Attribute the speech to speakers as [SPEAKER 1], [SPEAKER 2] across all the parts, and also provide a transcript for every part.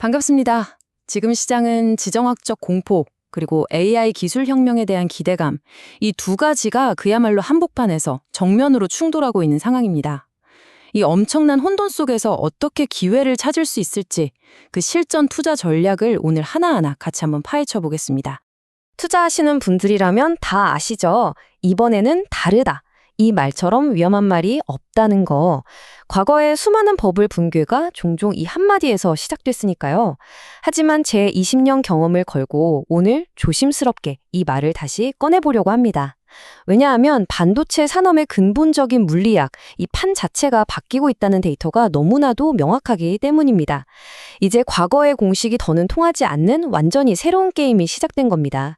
[SPEAKER 1] 반갑습니다. 지금 시장은 지정학적 공포, 그리고 AI 기술 혁명에 대한 기대감, 이 두 가지가 그야말로 한복판에서 정면으로 충돌하고 있는 상황입니다. 이 엄청난 혼돈 속에서 어떻게 기회를 찾을 수 있을지 그 실전 투자 전략을 오늘 하나하나 같이 한번 파헤쳐 보겠습니다.
[SPEAKER 2] 투자하시는 분들이라면 다 아시죠? 이번에는 다르다. 이 말처럼 위험한 말이 없다는 거. 과거에 수많은 버블 붕괴가 종종 이 한마디에서 시작됐으니까요. 하지만 제 20년 경험을 걸고 오늘 조심스럽게 이 말을 다시 꺼내보려고 합니다. 왜냐하면 반도체 산업의 근본적인 물리학, 이 판 자체가 바뀌고 있다는 데이터가 너무나도 명확하기 때문입니다. 이제 과거의 공식이 더는 통하지 않는 완전히 새로운 게임이 시작된 겁니다.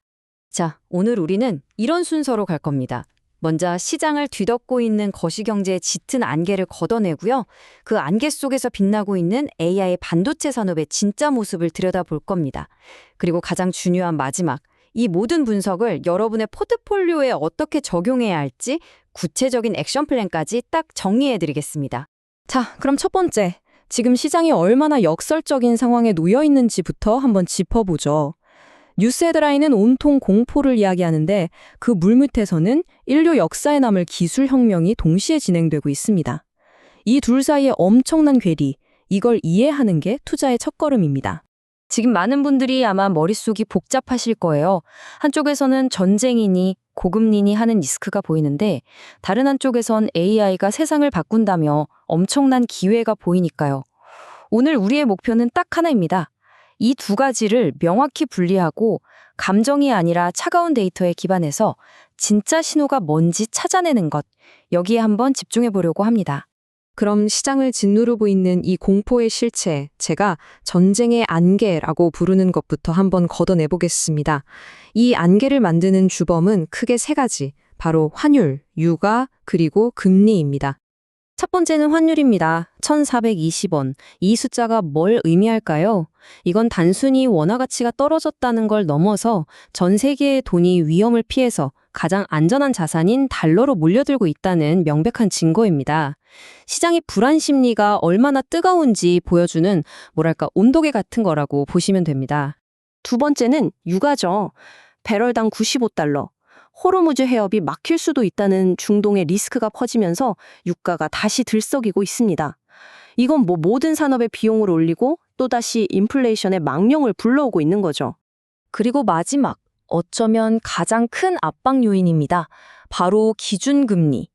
[SPEAKER 2] 자, 오늘 우리는 이런 순서로 갈 겁니다. 먼저 시장을 뒤덮고 있는 거시경제의 짙은 안개를 걷어내고요. 그 안개 속에서 빛나고 있는 AI 반도체 산업의 진짜 모습을 들여다볼 겁니다. 그리고 가장 중요한 마지막, 이 모든 분석을 여러분의 포트폴리오에 어떻게 적용해야 할지 구체적인 액션 플랜까지 딱 정리해드리겠습니다.
[SPEAKER 1] 자, 그럼 첫 번째, 지금 시장이 얼마나 역설적인 상황에 놓여 있는지부터 한번 짚어보죠. 뉴스 헤드라인은 온통 공포를 이야기하는데 그 물밑에서는 인류 역사에 남을 기술 혁명이 동시에 진행되고 있습니다. 이 둘 사이의 엄청난 괴리, 이걸 이해하는 게 투자의 첫걸음입니다.
[SPEAKER 2] 지금 많은 분들이 아마 머릿속이 복잡하실 거예요. 한쪽에서는 전쟁이니 고금리니 하는 리스크가 보이는데 다른 한쪽에선 AI가 세상을 바꾼다며 엄청난 기회가 보이니까요. 오늘 우리의 목표는 딱 하나입니다. 이 두 가지를 명확히 분리하고 감정이 아니라 차가운 데이터에 기반해서 진짜 신호가 뭔지 찾아내는 것, 여기에 한번 집중해 보려고 합니다.
[SPEAKER 3] 그럼 시장을 짓누르고 있는 이 공포의 실체, 제가 전쟁의 안개라고 부르는 것부터 한번 걷어내보겠습니다. 이 안개를 만드는 주범은 크게 세 가지, 바로 환율, 유가, 그리고 금리입니다.
[SPEAKER 2] 첫 번째는 환율입니다. 1,420원. 이 숫자가 뭘 의미할까요? 이건 단순히 원화 가치가 떨어졌다는 걸 넘어서 전 세계의 돈이 위험을 피해서 가장 안전한 자산인 달러로 몰려들고 있다는 명백한 증거입니다. 시장의 불안 심리가 얼마나 뜨거운지 보여주는 뭐랄까 온도계 같은 거라고 보시면 됩니다. 두 번째는 유가죠. 배럴당 95달러. 호르무즈 해협이 막힐 수도 있다는 중동의 리스크가 퍼지면서 유가가 다시 들썩이고 있습니다. 이건 모든 산업의 비용을 올리고 또다시 인플레이션의 망령을 불러오고 있는 거죠. 그리고 마지막, 어쩌면 가장 큰 압박 요인입니다. 바로 기준금리.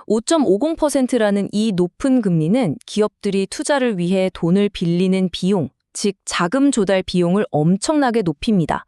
[SPEAKER 2] 5.50%라는 이 높은 금리는 기업들이 투자를 위해 돈을 빌리는 비용, 즉 자금 조달 비용을 엄청나게 높입니다.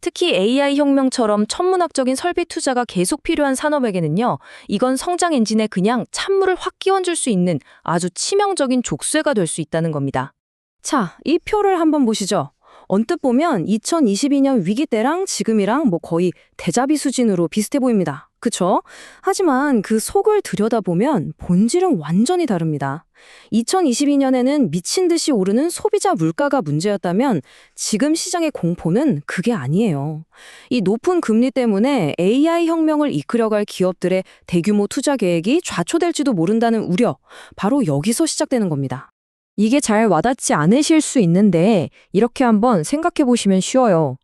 [SPEAKER 2] 특히 AI 혁명처럼 천문학적인 설비 투자가 계속 필요한 산업에게는요, 이건 성장 엔진에 그냥 찬물을 확 끼얹을 수 있는 아주 치명적인 족쇄가 될 수 있다는 겁니다.
[SPEAKER 1] 자, 이 표를 한번 보시죠. 언뜻 보면 2022년 위기 때랑 지금이랑 거의 대자비 수준으로 비슷해 보입니다. 그쵸? 하지만 그 속을 들여다보면 본질은 완전히 다릅니다. 2022년에는 미친 듯이 오르는 소비자 물가가 문제였다면 지금 시장의 공포는 그게 아니에요. 이 높은 금리 때문에 AI 혁명을 이끌어갈 기업들의 대규모 투자 계획이 좌초될지도 모른다는 우려, 바로 여기서 시작되는 겁니다. 이게 잘 와닿지 않으실 수 있는데 이렇게 한번 생각해 보시면 쉬워요.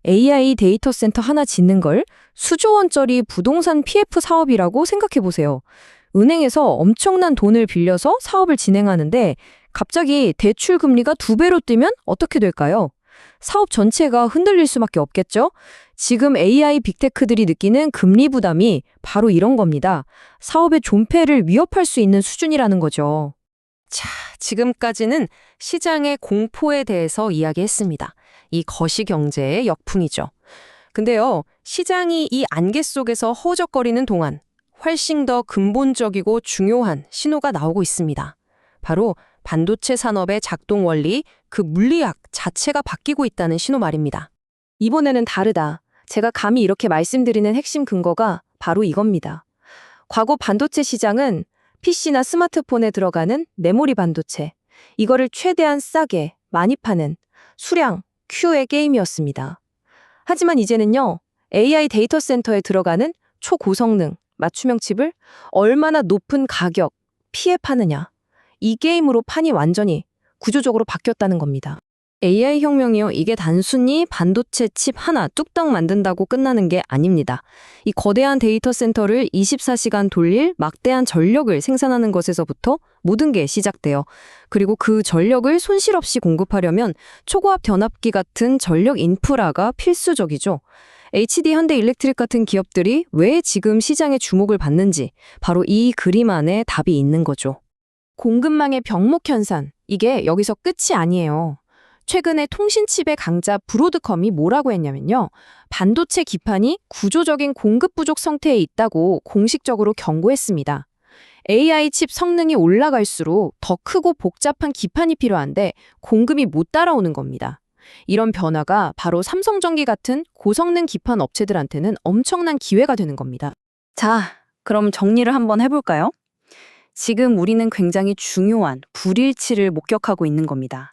[SPEAKER 1] AI 데이터 센터 하나 짓는 걸 수조 원짜리 부동산 PF 사업이라고 생각해 보세요. 은행에서 엄청난 돈을 빌려서 사업을 진행하는데 갑자기 대출 금리가 2배로 뛰면 어떻게 될까요? 사업 전체가 흔들릴 수밖에 없겠죠? 지금 AI 빅테크들이 느끼는 금리 부담이 바로 이런 겁니다. 사업의 존폐를 위협할 수 있는 수준이라는 거죠.
[SPEAKER 2] 자, 지금까지는 시장의 공포에 대해서 이야기했습니다. 이 거시경제의 역풍이죠. 근데요, 시장이 이 안개 속에서 허우적거리는 동안 훨씬 더 근본적이고 중요한 신호가 나오고 있습니다. 바로 반도체 산업의 작동 원리, 그 물리학 자체가 바뀌고 있다는 신호 말입니다. 이번에는 다르다. 제가 감히 이렇게 말씀드리는 핵심 근거가 바로 이겁니다. 과거 반도체 시장은 PC나 스마트폰에 들어가는 메모리 반도체, 이거를 최대한 싸게 많이 파는 수량, Q의 게임이었습니다. 하지만 이제는요, AI 데이터 센터에 들어가는 초고성능, 맞춤형 칩을 얼마나 높은 가격, 피해 파느냐, 이 게임으로 판이 완전히 구조적으로 바뀌었다는 겁니다. AI 혁명이요. 이게 단순히 반도체 칩 하나 뚝딱 만든다고 끝나는 게 아닙니다. 이 거대한 데이터 센터를 24시간 돌릴 막대한 전력을 생산하는 것에서부터 모든 게 시작돼요. 그리고 그 전력을 손실 없이 공급하려면 초고압 변압기 같은 전력 인프라가 필수적이죠. HD 현대 일렉트릭 같은 기업들이 왜 지금 시장에 주목을 받는지 바로 이 그림 안에 답이 있는 거죠.
[SPEAKER 3] 공급망의 병목 현상, 이게 여기서 끝이 아니에요. 최근에 통신칩의 강자 브로드컴이 뭐라고 했냐면요. 반도체 기판이 구조적인 공급 부족 상태에 있다고 공식적으로 경고했습니다. AI 칩 성능이 올라갈수록 더 크고 복잡한 기판이 필요한데 공급이 못 따라오는 겁니다. 이런 변화가 바로 삼성전기 같은 고성능 기판 업체들한테는 엄청난 기회가 되는 겁니다.
[SPEAKER 2] 자, 그럼 정리를 한번 해볼까요? 지금 우리는 굉장히 중요한 불일치를 목격하고 있는 겁니다.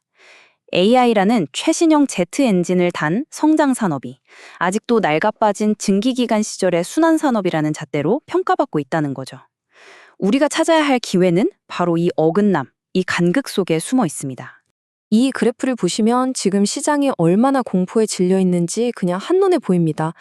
[SPEAKER 2] AI라는 최신형 제트 엔진을 단 성장 산업이 아직도 낡아빠진 증기기관 시절의 순환 산업이라는 잣대로 평가받고 있다는 거죠. 우리가 찾아야 할 기회는 바로 이 어긋남, 이 간극 속에 숨어 있습니다.
[SPEAKER 3] 이 그래프를 보시면 지금 시장이 얼마나 공포에 질려 있는지 그냥 한눈에 보입니다.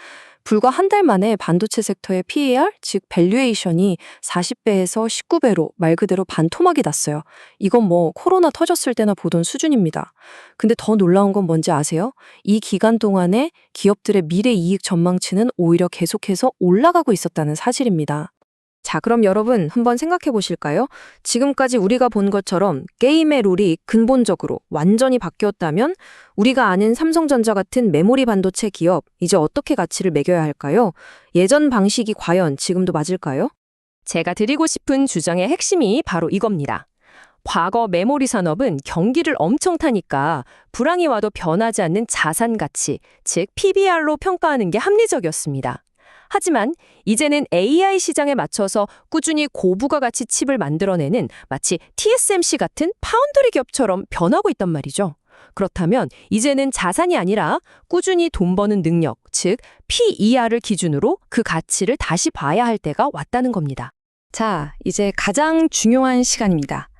[SPEAKER 3] 불과 한 달 만에 반도체 섹터의 PER, 즉 밸류에이션이 40배에서 19배로 말 그대로 반토막이 났어요. 이건 뭐 코로나 터졌을 때나 보던 수준입니다. 근데 더 놀라운 건 뭔지 아세요? 이 기간 동안에 기업들의 미래 이익 전망치는 오히려 계속해서 올라가고 있었다는 사실입니다. 자, 그럼 여러분 한번 생각해 보실까요? 지금까지 우리가 본 것처럼 게임의 룰이 근본적으로 완전히 바뀌었다면 우리가 아는 삼성전자 같은 메모리 반도체 기업, 이제 어떻게 가치를 매겨야 할까요? 예전 방식이 과연 지금도 맞을까요?
[SPEAKER 4] 제가 드리고 싶은 주장의 핵심이 바로 이겁니다. 과거 메모리 산업은 경기를 엄청 타니까 불황이 와도 변하지 않는 자산 가치, 즉 PBR로 평가하는 게 합리적이었습니다. 하지만 이제는 AI 시장에 맞춰서 꾸준히 고부가 가치 칩을 만들어내는 마치 TSMC 같은 파운드리 기업처럼 변하고 있단 말이죠. 그렇다면 이제는 자산이 아니라 꾸준히 돈 버는 능력, 즉 PER을 기준으로 그 가치를 다시 봐야 할 때가 왔다는 겁니다.
[SPEAKER 3] 자, 이제 가장 중요한 시간입니다.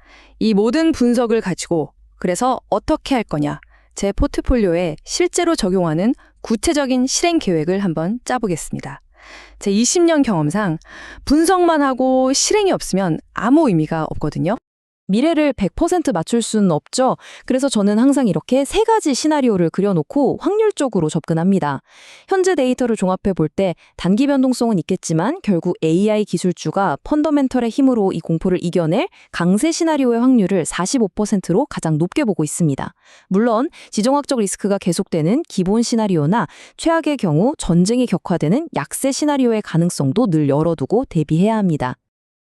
[SPEAKER 3] 이 모든 분석을 가지고 그래서 어떻게 할 거냐, 제 포트폴리오에 실제로 적용하는 구체적인 실행 계획을 한번 짜보겠습니다. 제 20년 경험상 분석만 하고 실행이 없으면 아무 의미가 없거든요. 미래를 100% 맞출 수는 없죠. 그래서 저는 항상 이렇게 세 가지 시나리오를 그려놓고 확률적으로 접근합니다. 현재 데이터를 종합해 볼 때 단기 변동성은 있겠지만 결국 AI 기술주가 펀더멘털의 힘으로 이 공포를 이겨낼 강세 시나리오의 확률을 45%로 가장 높게 보고 있습니다. 물론 지정학적 리스크가 계속되는 기본 시나리오나 최악의 경우 전쟁이 격화되는 약세 시나리오의 가능성도 늘 열어두고 대비해야 합니다.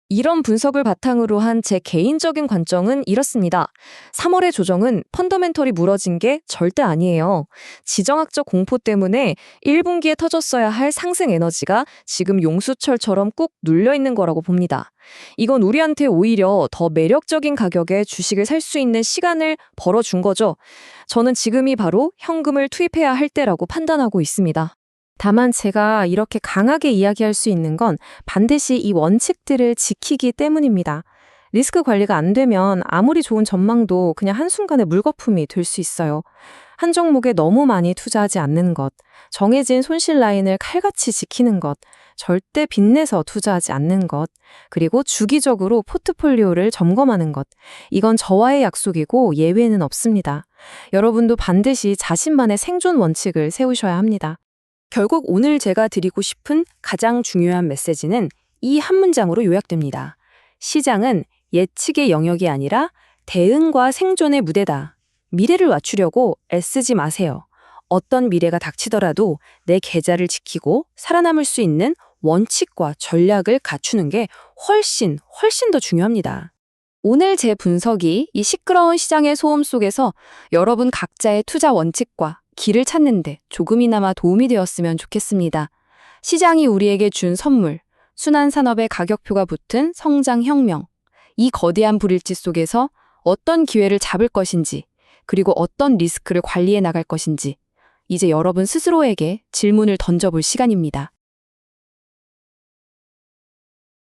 [SPEAKER 3] 이런 분석을 바탕으로 한 제 개인적인 관점은 이렇습니다. 3월의 조정은 펀더멘털이 무너진 게 절대 아니에요. 지정학적 공포 때문에 1분기에 터졌어야 할 상승 에너지가 지금 용수철처럼 꾹 눌려있는 거라고 봅니다. 이건 우리한테 오히려 더 매력적인 가격에 주식을 살 수 있는 시간을 벌어준 거죠. 저는 지금이 바로 현금을 투입해야 할 때라고 판단하고 있습니다. 다만 제가 이렇게 강하게 이야기할 수 있는 건 반드시 이 원칙들을 지키기 때문입니다. 리스크 관리가 안 되면 아무리 좋은 전망도 그냥 한순간에 물거품이 될 수 있어요. 한 종목에 너무 많이 투자하지 않는 것, 정해진 손실 라인을 칼같이 지키는 것, 절대 빚내서 투자하지 않는 것, 그리고 주기적으로 포트폴리오를 점검하는 것. 이건 저와의 약속이고 예외는 없습니다. 여러분도 반드시 자신만의 생존 원칙을 세우셔야 합니다. 결국 오늘 제가 드리고 싶은 가장 중요한 메시지는 이 한 문장으로 요약됩니다. 시장은 예측의 영역이 아니라 대응과 생존의 무대다. 미래를 맞추려고 애쓰지 마세요. 어떤 미래가 닥치더라도 내 계좌를 지키고 살아남을 수 있는 원칙과 전략을 갖추는 게 훨씬 더 중요합니다. 오늘 제 분석이 이 시끄러운 시장의 소음 속에서 여러분 각자의 투자 원칙과 길을 찾는데 조금이나마 도움이 되었으면 좋겠습니다. 시장이 우리에게 준 선물, 순환 산업의 가격표가 붙은 성장 혁명, 이 거대한 불일치 속에서 어떤 기회를 잡을 것인지, 그리고 어떤 리스크를 관리해 나갈 것인지, 이제 여러분 스스로에게 질문을 던져볼 시간입니다.